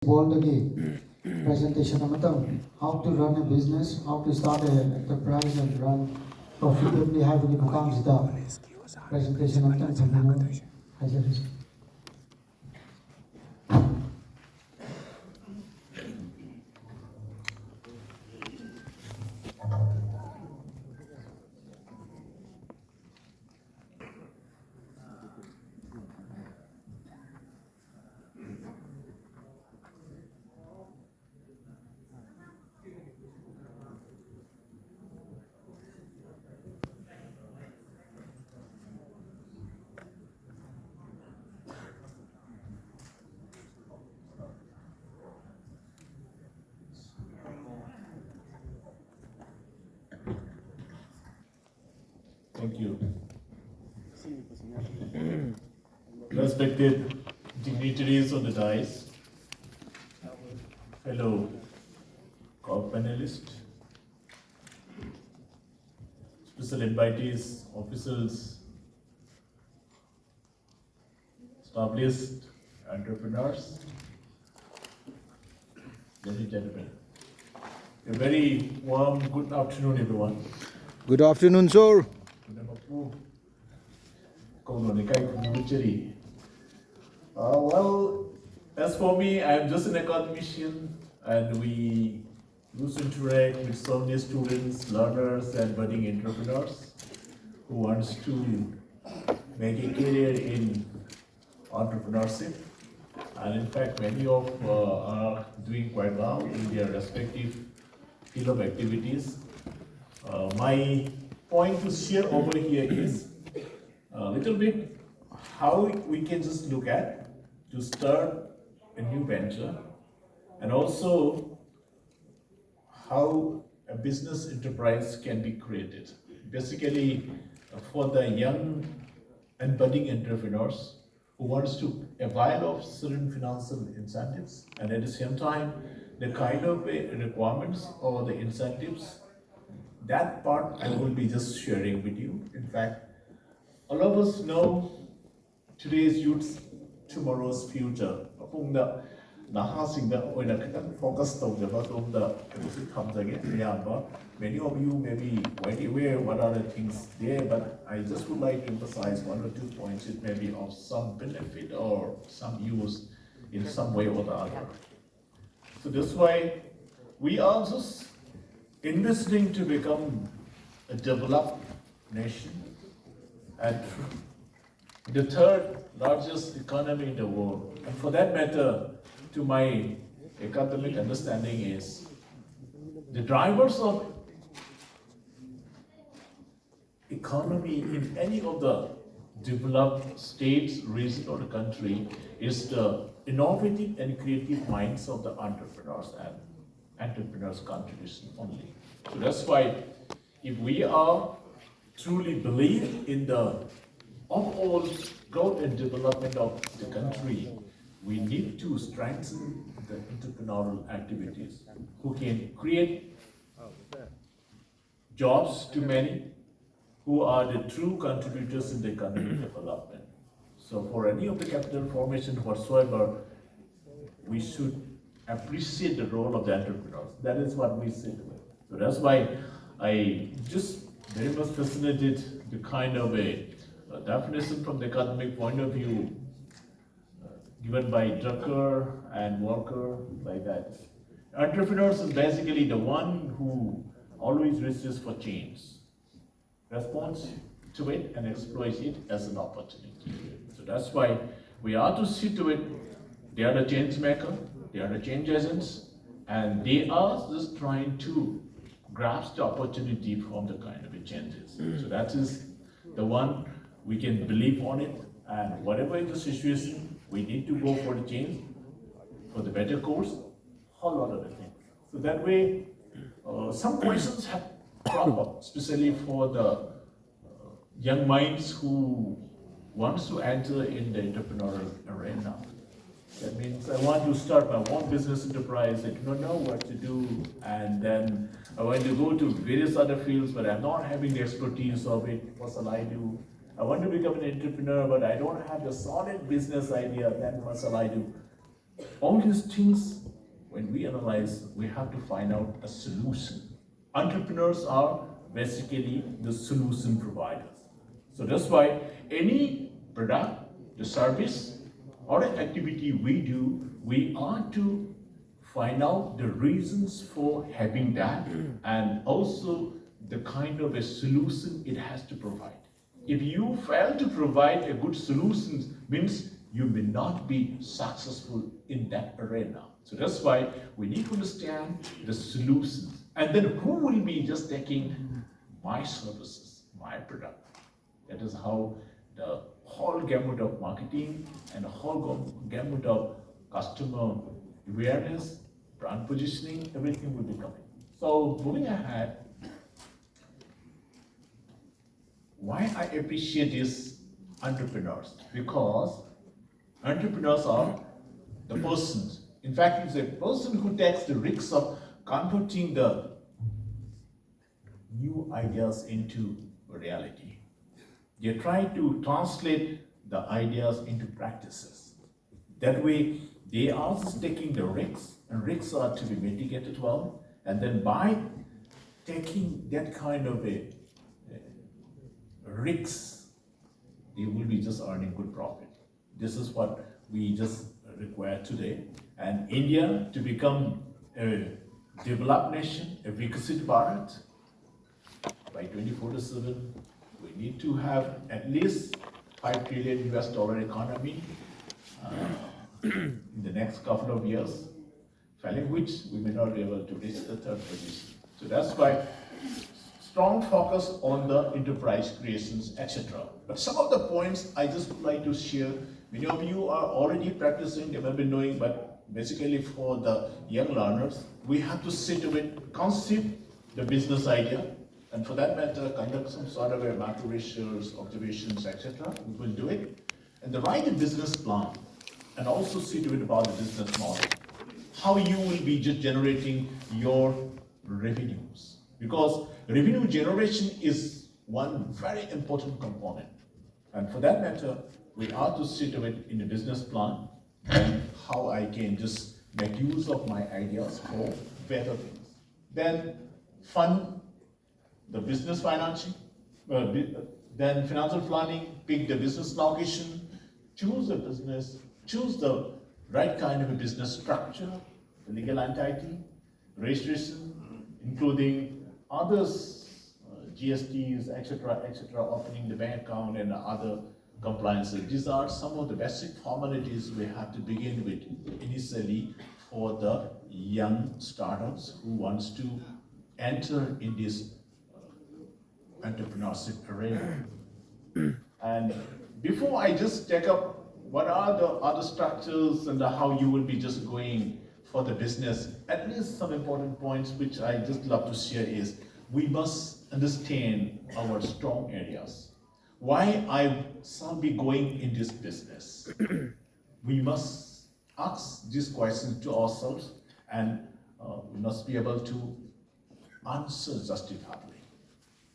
Boldly presentation how to run a business, how to start an enterprise and run profitably 하이브기 무감지다 presentation 하이저리스. Thank you. Respected dignitaries on the dais, fellow co-panelists, special invitees, officials, established entrepreneurs, ladies and gentlemen. A very warm good afternoon, everyone. Good afternoon, sir. Well, as for me, I'm just an academician, and we used to interact with so many students, learners, and budding entrepreneurs who wants to make a career in entrepreneurship. And in fact, many of are doing quite well in their respective field of activities. My point to share over here is a little bit how we can just look at to start a new venture, and also how a business enterprise can be created. Basically, for the young and budding entrepreneurs who wants to avail of certain financial incentives, and at the same time, the kind of requirements or the incentives, that part I will be just sharing with you. In fact, all of us know today's youth, tomorrow's future. Focus many of you may be quite aware what are the things there, but I just would like to emphasize one or 2 points. It may be of some benefit or some use in some way or the other. So that's why we are just investing to become a developed nation and the third largest economy in the world. And for that matter, to my academic understanding is the drivers of economy in any of the developed states, region, or the country is the innovative and creative minds of the entrepreneurs and entrepreneurs' contribution only. So that's why if we are truly believe in the overall growth and development of the country, we need to strengthen the entrepreneurial activities who can create jobs to many, who are the true contributors in the economic development. So for any of the capital formation whatsoever, we should appreciate the role of the entrepreneurs. That is what we say to it. So that's why I just very much fascinated the kind of a definition from the academic point of view given by Drucker and Walker, like that. Entrepreneurs is basically the one who always reaches for change, responds to it and exploits it as an opportunity. So that's why we are to see to it. They are the change maker, they are the change agents, and they are just trying to grasp the opportunity from the kind of changes. So that is the one we can believe on it, and whatever is the situation, we need to go for the change, for the better course, whole lot of the things. So that way, some questions have cropped up, especially for the young minds who wants to enter in the entrepreneurial arena. That means I want to start my own business enterprise, I do not know what to do, and then I want to go to various other fields, but I'm not having the expertise of it. What shall I do? I want to become an entrepreneur, but I don't have the solid business idea. Then what shall I do? All these things, when we analyze, we have to find out a solution. Entrepreneurs are basically the solution providers. So that's why any product, the service, or the activity we do, we are to find out the reasons for having that and also the kind of a solution it has to provide. If you fail to provide a good solution, means you may not be successful in that arena. So that's why we need to understand the solutions. And then who will be just taking my services, my product? That is how the whole gamut of marketing and the whole gamut of customer awareness, brand positioning, everything will be coming. So moving ahead, why I appreciate these entrepreneurs? Because entrepreneurs are the persons. In fact, it's a person who takes the risk of converting the new ideas into reality. They try to translate the ideas into practices. That way, they are taking the risks, and risks are to be mitigated well. And then by taking that kind of a risks, they will be just earning good profit. This is what we just require today. And India to become a developed nation, a Vikasit Bharat, by 2047, we need to have at least $5 trillion US economy in the next couple of years, failing which we may not be able to reach the third position. So that's why strong focus on the enterprise creations, etc. But some of the points I just would like to share. Many of you are already practicing, you may be knowing, but basically for the young learners, we have to sit with, conceive the business idea, and for that matter, conduct some sort of a market research, observations, etc. We will do it. And then write a business plan, and also see to it about the business model. How you will be just generating your revenues. Because revenue generation is one very important component. And for that matter, we are to see to it in the business plan and how I can just make use of my ideas for better things. Then fund the business financing, then financial planning, pick the business location, choose a business, choose the right kind of a business structure, the legal entity, registration, including others, GSTs, etc., opening the bank account and other compliances. These are some of the basic formalities we have to begin with initially for the young startups who wants to enter in this entrepreneurship arena. And before I just take up what are the other structures and how you will be just going for the business, at least some important points which I just love to share is we must understand our strong areas. Why I shall be going in this business? We must ask this question to ourselves, and we must be able to answer justifiably.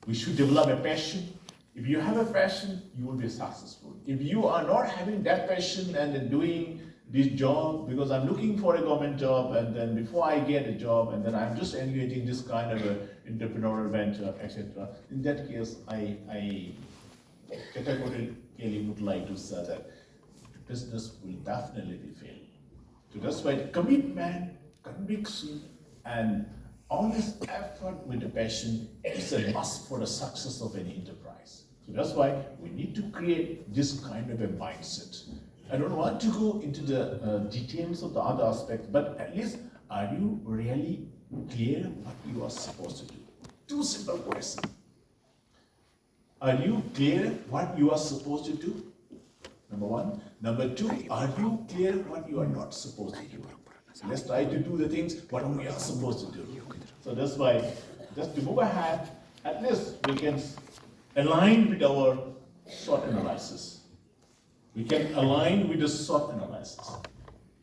We should develop a passion. If you have a passion, you will be successful. If you are not having that passion and then doing this job because I'm looking for a government job, and then before I get a job, and then I'm just engaging this kind of a entrepreneurial venture, etc. In that case, I categorically would like to say that business will definitely be failed. So that's why commitment, conviction, and honest effort with the passion is a must for the success of any enterprise. So that's why we need to create this kind of a mindset. I don't want to go into the details of the other aspects, but at least are you really clear what you are supposed to do? Two simple questions. Are you clear what you are supposed to do? Number one. Number two, are you clear what you are not supposed to do? So let's try to do the things what we are supposed to do. So that's why, just to move ahead, at least we can align with our SWOT analysis. We can align with the SWOT analysis.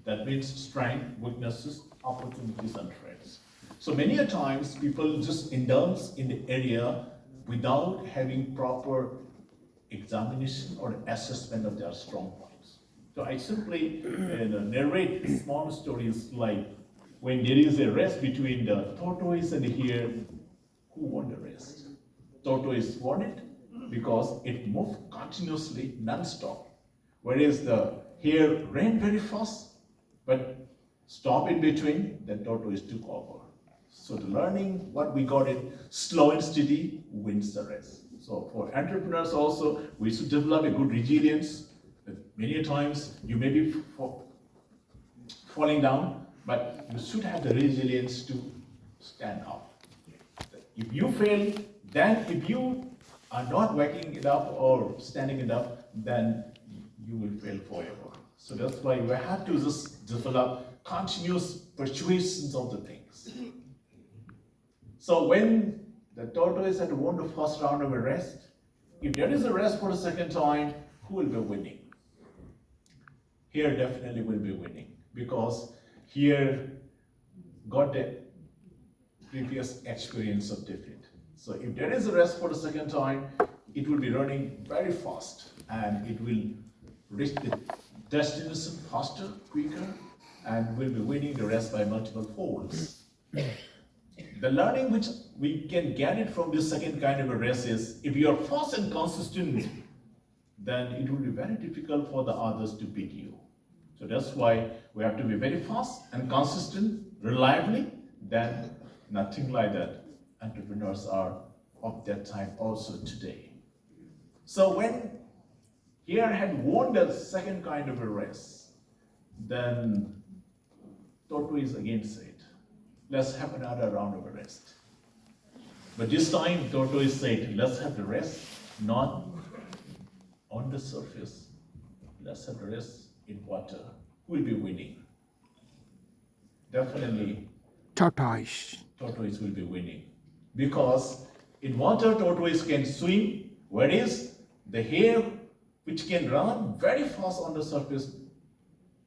That means strengths, weaknesses, opportunities, and threats. So many a times people just indulge in the area without having proper examination or assessment of their strong points. So I simply narrate small stories like when there is a race between the tortoise and the hare, who won the race? Tortoise won it because it moved continuously, non-stop. Whereas the hare ran very fast, but stopped in between, then tortoise took over. So the learning, what we got it, slow and steady wins the race. So for entrepreneurs also, we should develop a good resilience. Many times you may be falling down, but you should have the resilience to stand up. If you fail, then if you are not waking it up or standing it up, then you will fail forever. So that's why we have to just develop continuous persuasions of the things. So when the tortoise had won the first round of a race, if there is a race for the second time, who will be winning? Here definitely will be winning because here got the previous experience of defeat. So if there is a race for the second time, it will be running very fast and it will reach the destination faster, quicker, and will be winning the race by multiple folds. The learning which we can get it from this second kind of a race is, if you are fast and consistent, then it will be very difficult for the others to beat you. So that's why we have to be very fast and consistent, reliably, then nothing like that. Entrepreneurs are of that type also today. So when here had won the second kind of a race, then tortoise again said, let's have another round of a rest. But this time tortoise said, let's have the rest not on the surface. Let's have the rest in water. Who will be winning? Definitely Tortoise. tortoise will be winning. Because in water, tortoise can swim, whereas the hare, which can run very fast on the surface,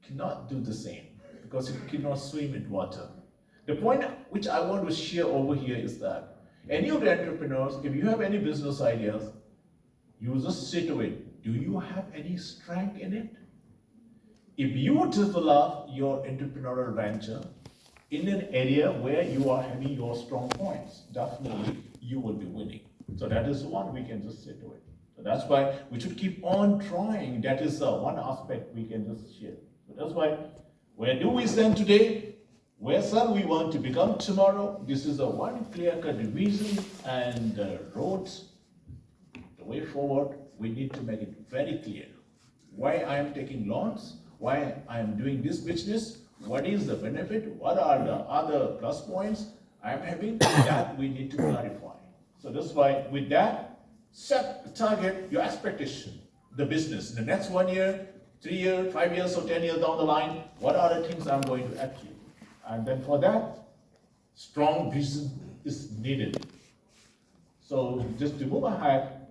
cannot do the same because it cannot swim in water. The point which I want to share over here is that any of the entrepreneurs, if you have any business ideas, you just say to it, do you have any strength in it? If you develop your entrepreneurial venture in an area where you are having your strong points, definitely you will be winning. So that is one we can just say to it. So that's why we should keep on trying. That is one aspect we can just share. So that's why, where do we stand today? Where shall we want to become tomorrow? This is a one clear-cut vision and road, the way forward. We need to make it very clear. Why I am taking loans, why I am doing this business, what is the benefit, what are the other plus points I am having, that we need to clarify. So that's why with that, set a target, your expectation, the business, in the next 1 year, 3 years, 5 years, or 10 years down the line, what are the things I'm going to achieve? And then for that, strong vision is needed. So just to move ahead,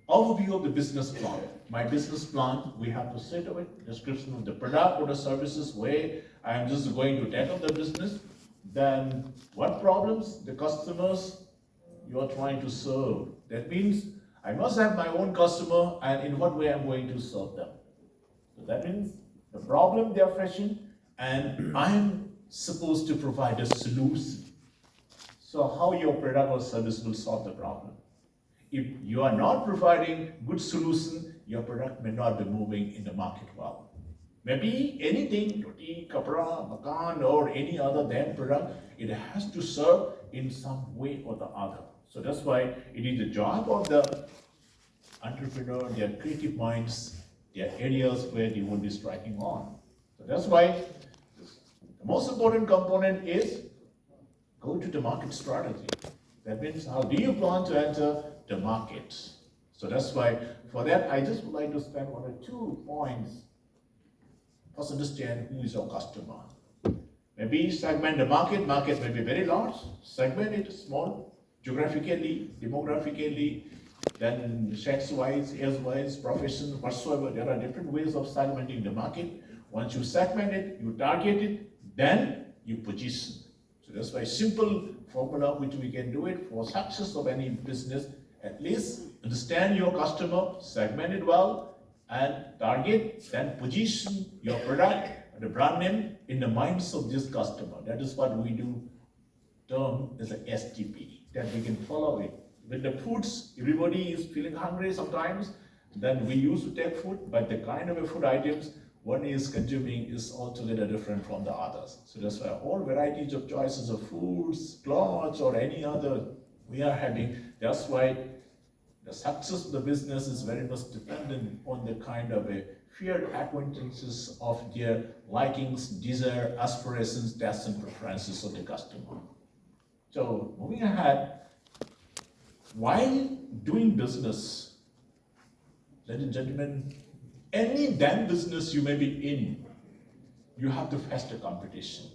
overview of the business plan. My business plan, we have to set of it, description of the product or the services, where I'm just going to tackle the business. Then what problems the customers you are trying to serve. That means I must have my own customer and in what way I'm going to serve them. So that means the problem they are facing and I'm supposed to provide a solution. So how your product or service will solve the problem. If you are not providing good solution, your product may not be moving in the market well. Maybe anything, roti, kapra, makan, or any other than product, it has to serve in some way or the other. So that's why it is the job of the entrepreneur, their creative minds, their areas where they will be striking on. So that's why the most important component is go to the market strategy. That means how do you plan to enter the market? So that's why for that I just would like to spend 1 or 2 points. First, understand who is your customer. Maybe segment the market. Market may be very large. Segment it small, geographically, demographically, then sex-wise, age-wise, profession, whatsoever. There are different ways of segmenting the market. Once you segment it, you target it, then you position. So that's why simple formula which we can do it for success of any business. At least understand your customer, segment it well, and target, then position your product, the brand name in the minds of this customer. That is what we do term as a STP, that we can follow it. With the foods, everybody is feeling hungry sometimes, then we used to take food, but the kind of food items one is consuming is altogether different from the others. So that's why all varieties of choices of foods, clothes, or any other we are having. That's why the success of the business is very much dependent on the kind of a shared acquaintances of their likings, desire, aspirations, tastes, and preferences of the customer. So moving ahead, while doing business, ladies and gentlemen, any damn business you may be in, you have to face the competition.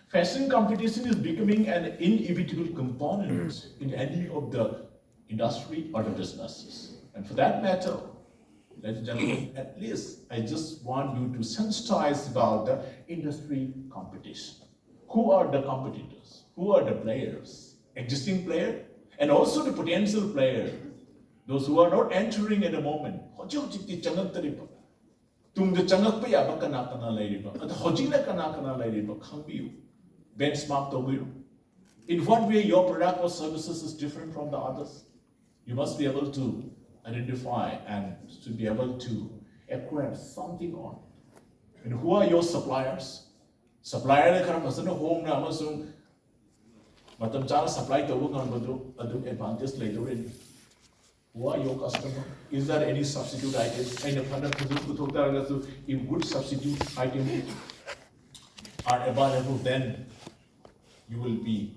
Facing competition is becoming an inevitable component in any of the industry or the businesses. And for that matter, ladies and gentlemen, at least I just want you to sensitize about the industry competition. Who are the competitors? Who are the players? Existing player and also the potential player. Those who are not entering at the moment. Benchmark. In what way your product or services is different from the others? You must be able to identify and to be able to acquire something on. And who are your suppliers? Supplier home supply advantage. Who are your customers? Is there any substitute items? If good substitute items are available, then you will be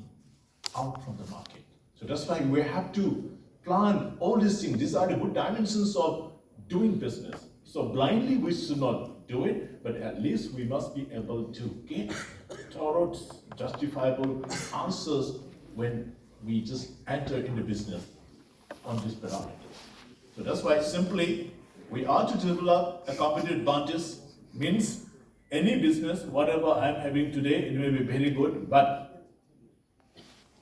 out from the market. So that's why we have to plan all these things. These are the good dimensions of doing business. So blindly we should not do it, but at least we must be able to get thorough, justifiable answers when we just enter into business on these parameters. So that's why simply we are to develop a competitive advantage. Means any business, whatever I'm having today, it may be very good, but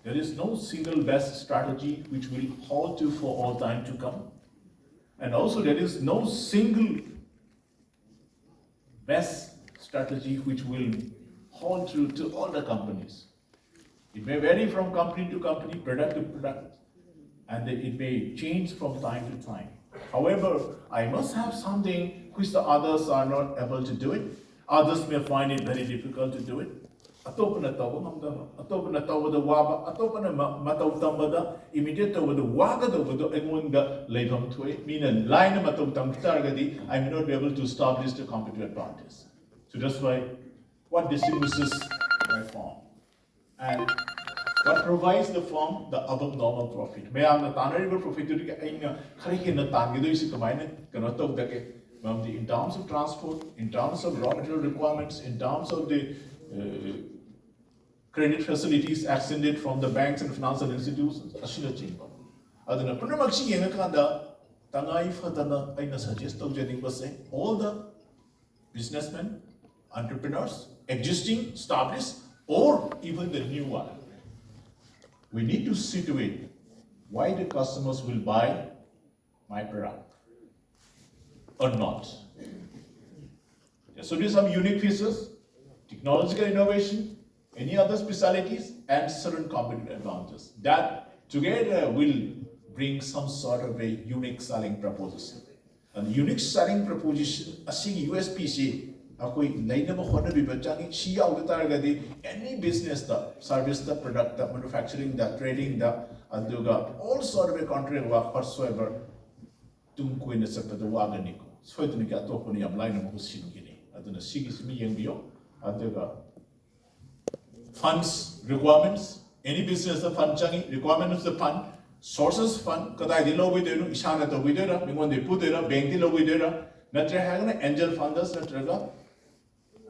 there is no single best strategy which will hold you for all time to come. And also there is no single best strategy which will hold true to all the companies. It may vary from company to company, product to product, and it may change from time to time. However, I must have something which the others are not able to do it. Others may find it very difficult to do it. Atopana tawada waba, atopana matau tambada, immediate tawada waga tawada, emunga labam tue, mean a line of matau targadi, I may not be able to establish the competitive advantage. So that's why what distinguishes my firm. And what provides the firm the above normal profit. May I not honorable profit to get in a target cannot talk in terms of transport, in terms of raw material requirements, in terms of the credit facilities extended from the banks and financial institutions, Ashila Chamber. Adana Punamaxi Yanakanda, Tangai Fatana, I suggest all the businessmen, entrepreneurs, existing, established, or even the new one. We need to situate why the customers will buy my product or not. So there's some unique features, technological innovation, any other specialities, and certain competitive advantages that together will bring some sort of a unique selling proposition. And the unique selling proposition, a USPC, any business, service, product, manufacturing, trading, all sort of a contract work whatsoever, so the Gatoponi am line of Husini. Aduna Sigis me and Bio, funds requirements, any business of fund changi, requirements of the fund, sources fund, Kadai the low with Ishana the Widera, when they put it up, bank the low with Natra Hagan, angel funders, Natraga,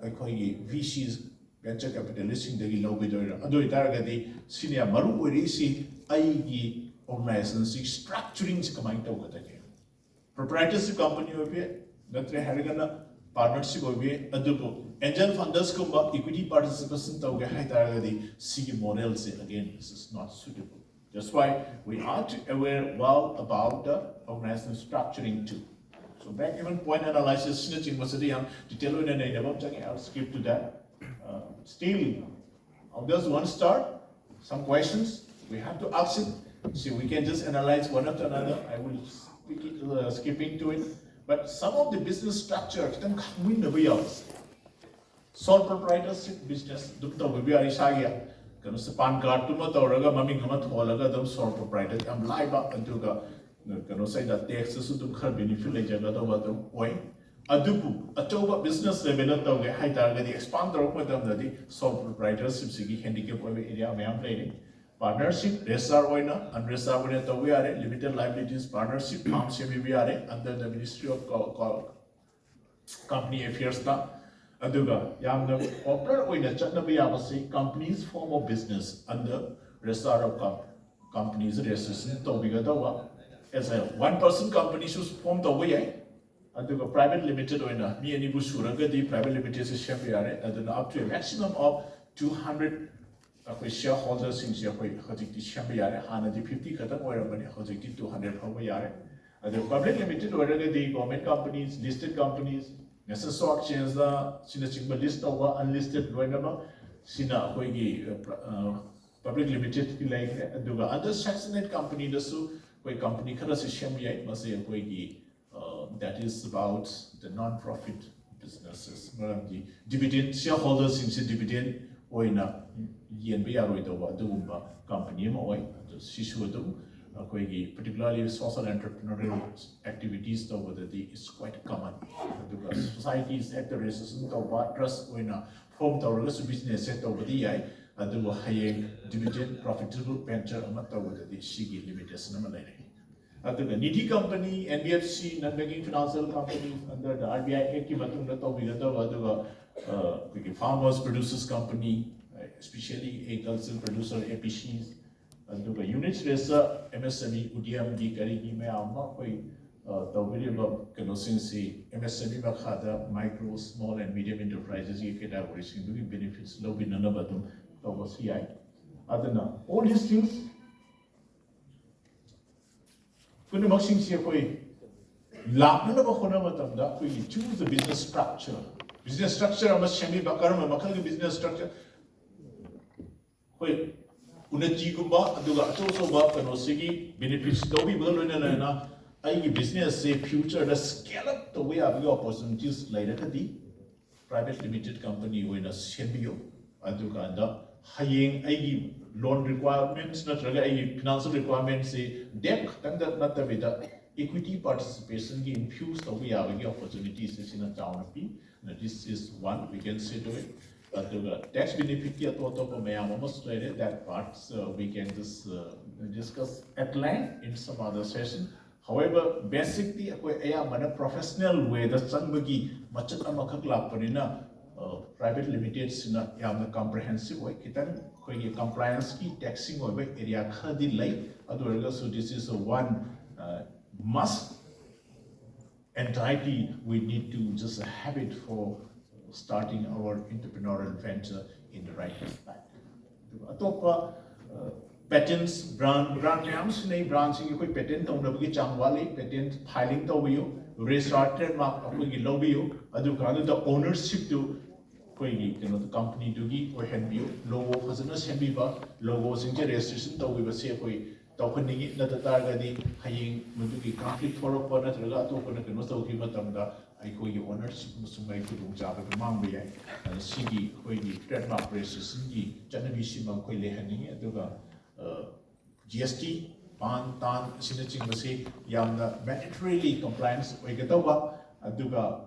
I call ye VCs, venture capitalistic, the low with Ado Targadi, senior Maru Risi, Aigi organizations, structuring Skamai proprietary company of it, Natre Harigana, partnership of it, Adubo, angel funders come up, equity participation, Toga Haitaradi, see models again, this is not suitable. That's why we are to aware well about the organizational structuring too. So back even point analysis, snitching was the young detail in a never checking. I'll skip to that. Still, how does one start? Some questions we have to ask it. So we can just analyze one after another. I will skipping to it. But some of the business structure, then win the wheels. Sole proprietorship business, Dr. Viviari Sagia, can span card to Motoraga, Mammy Gamatolaga, those sole proprietors, I'm live up and to can say that the access to curb benefit later, but over the way. Adupu, a toba business level of the high target, the expander of the sole proprietorship, Sigi handicap area, I am playing. Partnership, Resar Oina, and Resar Wineta, we are limited liabilities partnership, Palm Semi under the Ministry of Company Affairs. Aduga, Yamna, corporate Oina, Chatnabi Abasi, companies form of business under Resar of companies, resistant Tobigadawa. As a one-person company should form the way. Aduga private limited Oina, me and Ibushuraga, the private limited is Shapiare, and up to a maximum of 200. Shareholders in Hojiki Shambiare, Hanadi 50 Kata, or Hojiki 200 Hawaiare. The public limited, whether the government companies, listed companies, necessary exchange, Sinachimba list over unlisted, whenever Sina Hoigi public limited, like Duga, other sanctioned company, the Su, where company Karasi Shambiai, must say Hoigi, that is about the non profit businesses, the dividend shareholders in dividend. Oina yen be a roid over the company, particularly social entrepreneurial activities over the day is quite common because societies at the resistance of trust when form the business set over the eye and do a high dividend profitable venture over the Shigi limitation. The Niti company, NBFC, non-banking financial companies under the RBI farmers, producers company, especially agricultural producer APCs, and the units resa MSME, UDM, Karigi, Mayama, MSME Bakada, micro, small, and medium enterprises, categories, benefits, low in another CI. All these things. We choose the business structure. Business structure must be a business structure. UNNATI gumba, benefits business say future the scale up the way of opportunities like the private limited company when a sembio aduga high loan requirements, not really financial requirements, debt, and not the equity participation infused the way of opportunities in a town of P. This is one we can say to it. But the tax benefit here thought of almost related that part, so we can just discuss at length in some other session. However, basically, a professional way the Sanbagi Machat private limited in comprehensive way, compliance key taxing over area delay. So this is one must entirety we need to just have it for starting our entrepreneurial venture in the right aspect. Patents, brand names, branching patent on the patent filing to register trademark of the ownership to the company to give or hand you logo business logos in registration to we say talking it not the target hanging conflict for a corner to give I call you ownership Musumai to job at Mambia and Sigi, trademark registration, Janavishima Quile handing it to GST, Pan, Tan, Sinaching Masi, Yamna, mandatorily compliance, Wegatawa, Aduga,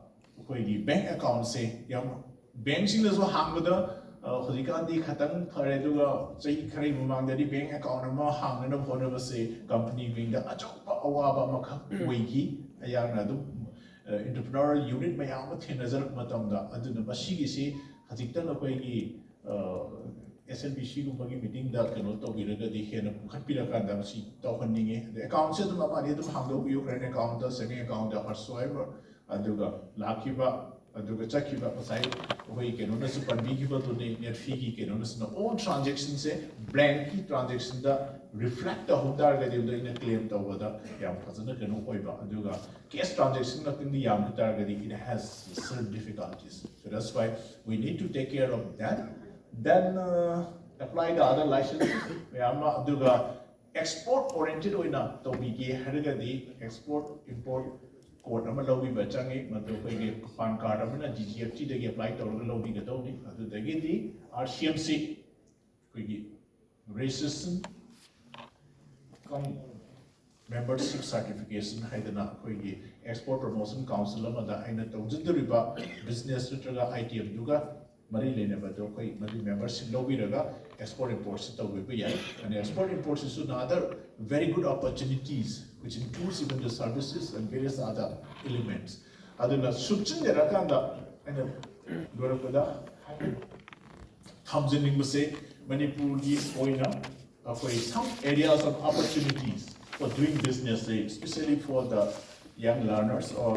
bank account say, Yam, banks in the Zohamada, Hodikandi, Katan, Pareduga, Jay Kari Mumandari, bank account, and more hang and upon of say, company being the Ajopa Awaba Maka, Wiki, Ayana, entrepreneurial unit, Mayama, Tinazar Matamda, and the Mashigi, Hatitan of SNBC meeting that cannot talk with the hand of Kapila she talking the account said to Mapani to handle Ukraine account, saving account, whatsoever, and the Lakiba, ꯑꯗꯨꯒ ꯆꯠꯈꯤꯕ ꯉꯁꯥꯏ ꯑꯩꯈꯣꯏ ꯀꯩꯅꯣꯅꯁꯨ ꯄꯟꯕꯤꯈꯤꯕꯗꯨꯅꯤ net ꯐꯤꯒꯤ ꯀꯩꯅꯣꯅꯁꯨꯅ all ꯇ꯭ꯔꯥꯟꯖꯦꯛꯁꯟꯁꯦ ꯕ꯭ꯂꯦꯡꯀꯤ ꯇ꯭ꯔꯥꯟꯖꯦꯛꯁꯟꯗ reflect ꯇꯧꯍꯧ ꯇꯥꯔꯒꯗꯤ ꯑꯗꯨꯗ ꯑꯩꯅ claim ꯇꯧꯕꯗ ꯌꯥꯝ ꯐꯖꯅ ꯀꯩꯅꯣ ꯑꯣꯏꯕ ꯑꯗꯨꯒ ꯀꯦꯁ ꯇ꯭ꯔꯥꯟꯖꯦꯛꯁꯟ ꯈꯛꯇꯪꯗꯤ ꯌꯥꯝꯕ ꯇꯥꯔꯒꯗꯤ it has certain difficulties. So that's why we need to take care of that. Then apply the other licenses. ꯃꯌꯥꯝꯅ ꯑꯗꯨꯒ export oriented ꯑꯣꯏꯅ ꯇꯧꯕꯤꯒꯦ ꯍꯥꯏꯔꯒꯗꯤ export import ꯀꯣꯔꯠ ꯑꯃ ꯂꯧꯕꯤꯕ ꯆꯪꯉꯤ ꯃꯗꯨ ꯑꯩꯈꯣꯏꯒꯤ ꯄꯥꯟ ꯀꯥꯔꯗ ꯑꯃꯅ GGFTꯗꯒꯤ ꯑꯦꯄ꯭ꯂꯥꯏ ꯇꯧꯔꯒ ꯂꯧꯕꯤꯒꯗꯧꯅꯤ ꯑꯗꯨꯗꯒꯤꯗꯤ RCMC ꯑꯩꯈꯣꯏꯒꯤ ꯔꯦꯖꯤꯁꯇ꯭ꯔꯦꯁꯟ ꯀꯝ ꯃꯦꯝꯕꯔꯁꯤꯞ ꯁꯥꯔꯇꯤꯐꯤꯀꯦꯁꯟ ꯍꯥꯏꯗꯅ ꯑꯩꯈꯣꯏꯒꯤ ꯑꯦꯛꯁꯄꯣꯔꯠ ꯄ꯭ꯔꯃꯣꯁꯟ ꯀꯥꯎꯟꯁꯤꯜ ꯑꯃꯗ ꯑꯩꯅ ꯇꯧꯖꯗꯣꯔꯤꯕ ꯕꯤꯖꯤꯅꯦꯁ ꯅꯠꯇ꯭ꯔꯒ ITMꯗꯨꯒ ꯃꯔꯤ ꯂꯩꯅꯕꯗꯣ ꯑꯩꯈꯣই ꯃꯗꯨ ꯃꯦꯝꯕꯔꯁꯤꯞ ꯂꯧꯕꯤꯔꯒ ꯑꯦꯛꯁꯄꯣꯔꯠ ꯏꯝꯄꯣꯔꯠꯁꯤ ꯇꯧꯕꯤꯕ ꯌꯥꯏ and export imports is another very good opportunities which includes even the services and various other elements aduna subchinderakanda aina lorapada thamjinningbase manipurgi oina akoi some areas of opportunities for doing business especially for the young learners or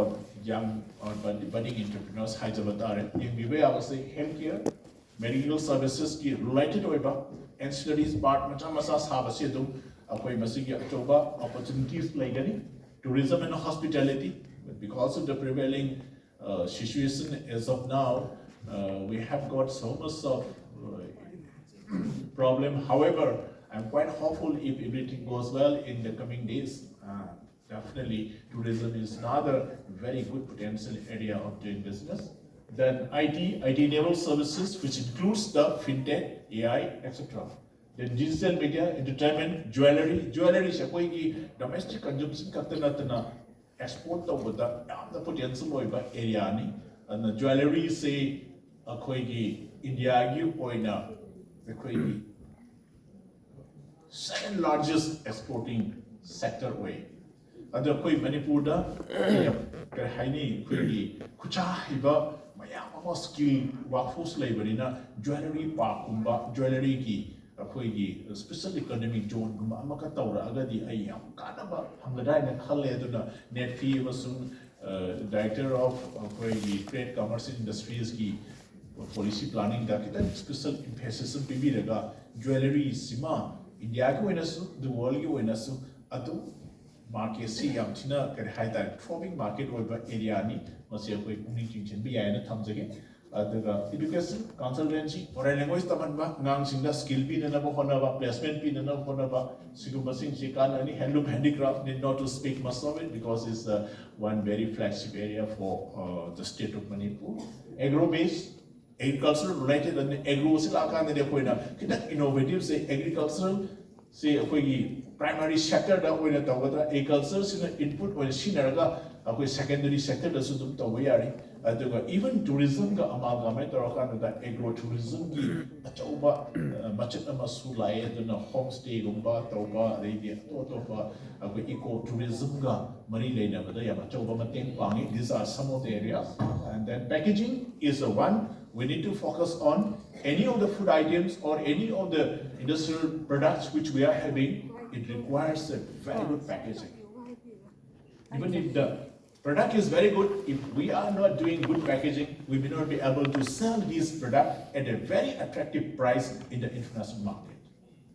young or budding entrepreneurs haijabatare yengbibe abase healthcare medical services ki related oiba ancillaries part macha masa sabase dum akoi masigi achoba opportunities laigani tourism and hospitality but because of the prevailing situation as of now we have got so much of problem however I'm quite hopeful if everything goes well in the coming days definitely tourism is another very good potential area of doing business. Then IT-enabled services, which includes the fintech, AI, etc. Then digital media, entertainment, jewelry is a domestic consumption katana export of the potential area ni. And the jewelry say a India oina the second largest exporting sector way. Other koi Manipurda, Haini, Kuri, Kucha, Hiba, Mayama skill, workforce labor in a jewelry park, jewelry key, a Koigi, special economic zone, Makataura, Agadi, Ayam, Kanaba, Hangadina, Haleduna, Net Fee was soon director of Koigi, trade commerce industries key. Policy planning that special emphasis on Pibiraga, jewelry, Sima, India, the world, Atu. Market see Yamtina can hide that forming market over area ni must have communication be and thumbs again. The education consultancy or a language tamanba, Nangsing the skill pin and about Honaba, placement pin and about Honaba, Sigubasing Chikan, any handloom handicraft need not to speak much of it because it's one very flagship area for the state of Manipur. Agro-based, agricultural related and agro-silakan and the innovative say agricultural say primary sector da oina tawada agriculture sina input oina sinaraga akoi secondary sector da su dum tawi yari aduga even tourism ga amalgamate tawaka da agro tourism gi achauba budget ama su lai aduna homestay gumba tawba reidi to ba akoi eco tourism ga mari leina bada ya achauba mateng pangi these are some of the areas and then packaging is the one we need to focus on any of the food items or any of the industrial products which we are having. It requires a very good packaging. Even if the product is very good, if we are not doing good packaging, we may not be able to sell this product at a very attractive price in the international market.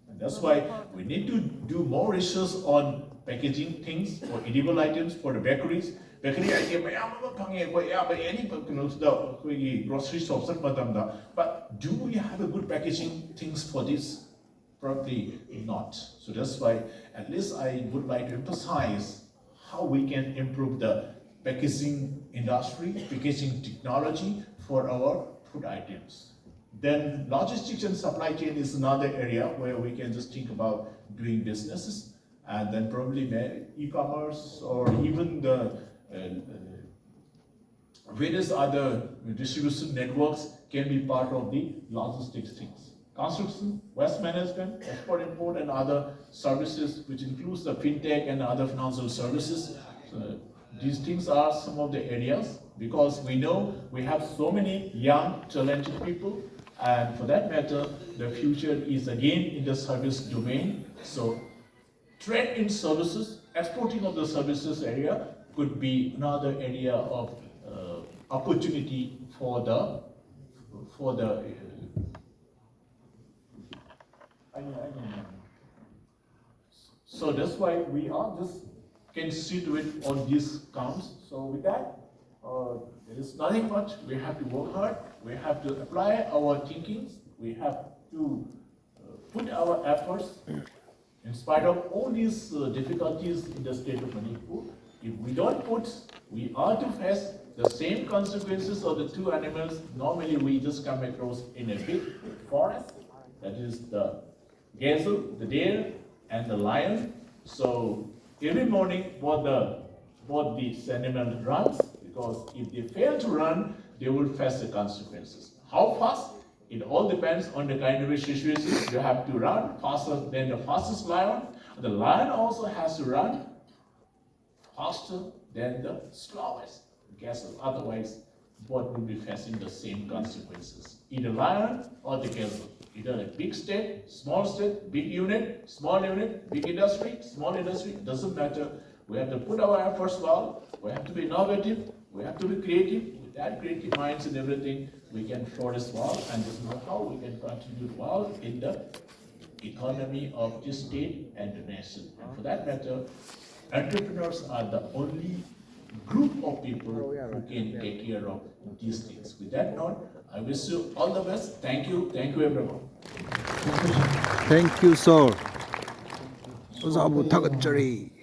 And that's why we need to do more research on packaging things for edible items for the bakeries. Bakery item, any grocery shops, but do we have a good packaging things for this? Probably not. So that's why at least I would like to emphasize how we can improve the packaging industry, packaging technology for our food items. Then logistics and supply chain is another area where we can just think about doing businesses and then probably e-commerce or even the various other distribution networks can be part of the logistics things. Construction, waste management, export import and other services which includes the fintech and other financial services. So these things are some of the areas because we know we have so many young talented people and for that matter the future is again in the service domain. So trade in services, exporting of the services area could be another area of opportunity for the so that's why we are just can see to it on these counts. So with that, there is nothing much. We have to work hard. We have to apply our thinkings. We have to put our efforts in spite of all these difficulties in the state of Manipur. If we don't put, we are to face the same consequences of the two animals normally we just come across in a big forest. That is the gazelle, the deer, and the lion. So every morning, both these animals runs, because if they fail to run, they will face the consequences. How fast? It all depends on the kind of a situation. You have to run faster than the fastest lion. The lion also has to run faster than the slowest gazelle. Otherwise, both will be facing the same consequences. Either lion or the gazelle. Either a big state, big unit, small unit, big industry, small industry, doesn't matter. We have to put our efforts well, we have to be innovative, we have to be creative. With that creative minds and everything, we can flourish well, and this is how we can contribute well in the economy of the state and the nation. And for that matter, entrepreneurs are the only group of people who can take care of these things. With that note, I wish you all the best. Thank you everyone. Thank you, sir. 오사부 타그쩌리.